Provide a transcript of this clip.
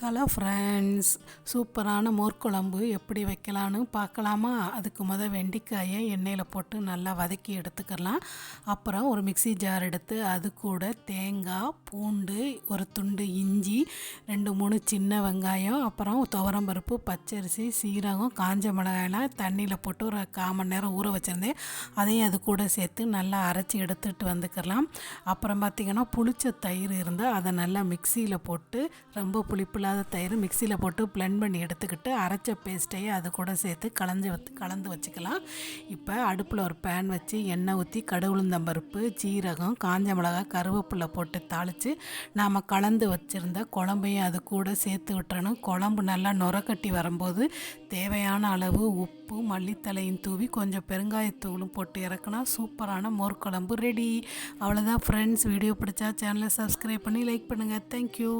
Hello friends, சூப்பரான மோர் குழம்பு எப்படி வைக்கலான்னு பார்க்கலாமா? அதுக்கு வெண்டைக்காயை எண்ணெயில் போட்டு நல்லா வதக்கி எடுத்துக்கலாம். அப்புறம் ஒரு மிக்ஸி ஜார் எடுத்து அது கூட தேங்காய், பூண்டு, ஒரு துண்டு இஞ்சி, 2-3 சின்ன வெங்காயம், அப்புறம் துவரம்பருப்பு, பச்சரிசி, சீரகம், காஞ்ச மிளகாயெல்லாம் தண்ணியில் போட்டு ஒரு 1/4 மணி நேரம் ஊற வச்சுருந்தேன். அதையும் அது கூட சேர்த்து நல்லா அரைச்சி எடுத்துகிட்டு வந்துக்கலாம். அப்புறம் பார்த்திங்கன்னா புளிச்ச தயிர் இருந்தால் அதை நல்லா மிக்சியில் போட்டு, ரொம்ப புளிப்பில் தயிர் மிக்சியில் போட்டு பிளெண்ட் பண்ணி எடுத்துக்கிட்டு அரைச்ச பேஸ்ட்டையும் அது கூட சேர்த்து கலந்து வச்சுக்கலாம். இப்போ அடுப்பில் ஒரு பேன் வச்சு எண்ணெய் ஊற்றி கடுகு, உளுந்தம்பருப்பு, ஜீரகம், காஞ்ச மிளகாய், கருவேப்பிலை போட்டு தாளித்து நாம் கலந்து வச்சுருந்த குழம்பையும் அது கூட சேர்த்து விட்டுறணும். குழம்பு நல்லா நுரக்கட்டி வரும்போது தேவையான அளவு உப்பு, மல்லித்தலையும் தூவி கொஞ்சம் பெருங்காயத்தூளும் போட்டு இறக்குனா சூப்பரான மோர் குழம்பு ரெடி. அவ்வளோதான் ஃப்ரெண்ட்ஸ். வீடியோ பிடிச்சா சேனலை சப்ஸ்கிரைப் பண்ணி லைக் பண்ணுங்கள். தேங்க்யூ.